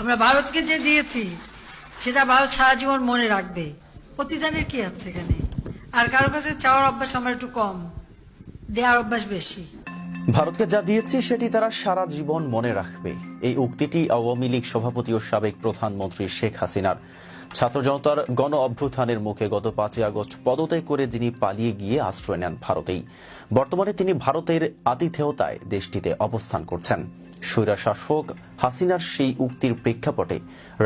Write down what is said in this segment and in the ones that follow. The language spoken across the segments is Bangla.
আমরা ভারতকে যে দিয়েছি সেটা ভারত সারা জীবন মনে রাখবে। প্রতিদানের কি আছে এখানে? আর কারো কাছে চাওয়ার অভ্যাস আমার একটু কম, দেওয়ার অভ্যাস বেশি। ভারতকে যা দিয়েছি সেটি তারা সারা জীবন মনে রাখবে। এই উক্তিটি আওয়ামী লীগ সভাপতি ও সাবেক প্রধানমন্ত্রী শেখ হাসিনার। ছাত্র জনতার গণ অভ্যুত্থানের মুখে গত 5ই আগস্ট পদত্যাগ করে যিনি পালিয়ে গিয়ে আশ্রয় নেন ভারতেই। বর্তমানে তিনি ভারতের আতিথেয়তায় দেশটিতে অবস্থান করছেন। স্বৈরশাসক হাসিনার সেই উক্তির প্রেক্ষাপটে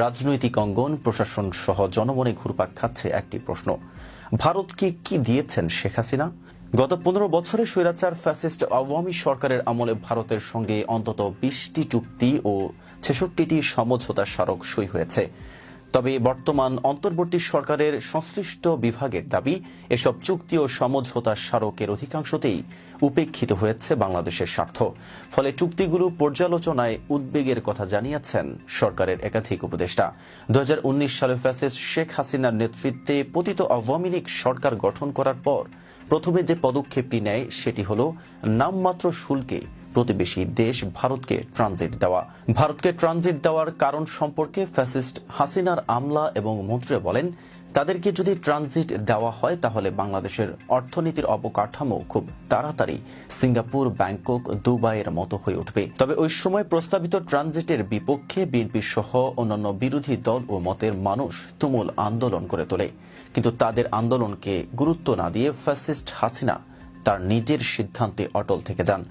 রাজনৈতিক অঙ্গন, প্রশাসন সহ জনমনে ঘুরপাক খাচ্ছে একটি প্রশ্ন: ভারতকে কি দিয়েছেন শেখ হাসিনা? গত 15 বছরে স্বৈরাচার ফ্যাসিস্ট আওয়ামী সরকারের আমলে ভারতের সঙ্গে অন্তত 20টি চুক্তি ও 66টি সমঝোতা স্মারক সই হয়েছে। তবে বর্তমান অন্তর্বর্তী সরকারের সংশ্লিষ্ট বিভাগের দাবি, এসব চুক্তি ও সমঝোতা স্মারকের অধিকাংশতেই উপেক্ষিত হয়েছে বাংলাদেশের স্বার্থ। ফলে চুক্তিগুলো পর্যালোচনায় উদ্বেগের কথা জানিয়েছেন সরকারের একাধিক উপদেষ্টা। 2019 সালে ফ্যাসিস্ট শেখ হাসিনার নেতৃত্বে পতিত আওয়ামী লীগ সরকার গঠন করার পর প্রথমে যে পদক্ষেপটি নেয় সেটি হল নামমাত্র শুল্কে প্রতিবেশী দেশ ভারতকে ট্রানজিট দেওয়া। ভারতকে ট্রানজিট দেওয়ার কারণ সম্পর্কে ফ্যাসিস্ট হাসিনার আমলা এবং মন্ত্রীরা বলেন, তাদেরকে যদি ট্রানজিট দেওয়া হয় তাহলে বাংলাদেশের অর্থনীতির অবকাঠামো খুব তাড়াতাড়ি সিঙ্গাপুর, ব্যাংকক, দুবাইয়ের মতো হয়ে উঠবে। তবে ওই সময় প্রস্তাবিত ট্রানজিটের বিপক্ষে বিএনপি সহ অন্যান্য বিরোধী দল ও মতের মানুষ তুমুল আন্দোলন করে তোলে। কিন্তু তাদের আন্দোলনকে গুরুত্ব না দিয়ে ফ্যাসিস্ট হাসিনা তার নিজের সিদ্ধান্তে অটল থেকে যান।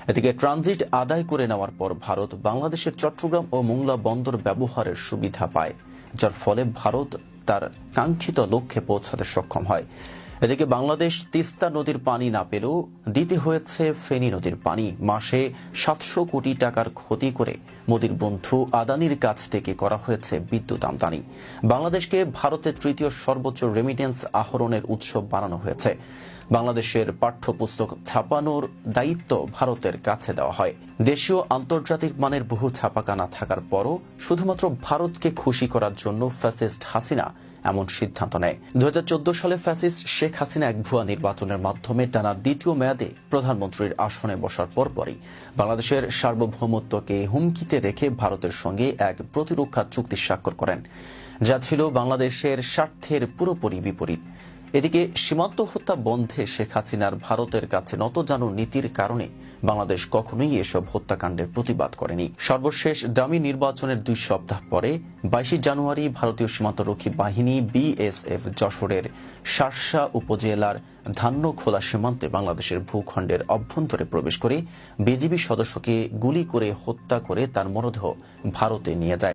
এদিকে ট্রানজিট আদায় করে নেওয়ার পর ভারত বাংলাদেশের চট্টগ্রাম ও মোংলা বন্দর ব্যবহারের সুবিধা পায়, যার ফলে ভারত তার কাঙ্ক্ষিত লক্ষ্যে পৌঁছাতে সক্ষম হয়। এদিকে বাংলাদেশ তিস্তা নদীর পানি না পেলেও দিতে হয়েছে ফেনী নদীর পানি। মাসে 700 কোটি টাকার ক্ষতি করে মোদির বন্ধু আদানির কাছ থেকে করা হয়েছে বিদ্যুৎ আমদানি। বাংলাদেশকে ভারতের তৃতীয় সর্বোচ্চ রেমিটেন্স আহরণের উৎস বানানো হয়েছে। বাংলাদেশের পাঠ্যপুস্তক ছাপানোর দায়িত্ব ভারতের কাছে দেওয়া হয়। দেশীয় আন্তর্জাতিক মানের বহু ছাপাখানা থাকার পরও শুধুমাত্র ভারতকে খুশি করার জন্য ফ্যাসিস্ট হাসিনা এমন সিদ্ধান্ত নেয়। 2014 সালে ফ্যাসিস্ট শেখ হাসিনা এক ভুয়া নির্বাচনের মাধ্যমে টানা দ্বিতীয় মেয়াদে প্রধানমন্ত্রীর আসনে বসার পরপরই বাংলাদেশের সার্বভৌমত্বকে হুমকিতে রেখে ভারতের সঙ্গে এক প্রতিরক্ষা চুক্তি স্বাক্ষর করেন, যা ছিল বাংলাদেশের স্বার্থের পুরোপুরি বিপরীত। এদিকে সীমান্ত হত্যা বন্ধে শেখ হাসিনার ভারতের কাছে নতজানু নীতির কারণে বাংলাদেশ কখনোই এসব হত্যাকাণ্ডের প্রতিবাদ করেনি। সর্বশেষ ডামি নির্বাচনের 2 সপ্তাহ পরে 22 জানুয়ারি ভারতীয় সীমান্তরক্ষী বাহিনী বিএসএফ যশোরের শার্শা উপজেলার ধান্যখোলা সীমান্তে বাংলাদেশের ভূখণ্ডের অভ্যন্তরে প্রবেশ করে বিজিবি সদস্যকে গুলি করে হত্যা করে তার মরদেহ ভারতে নিয়ে যায়।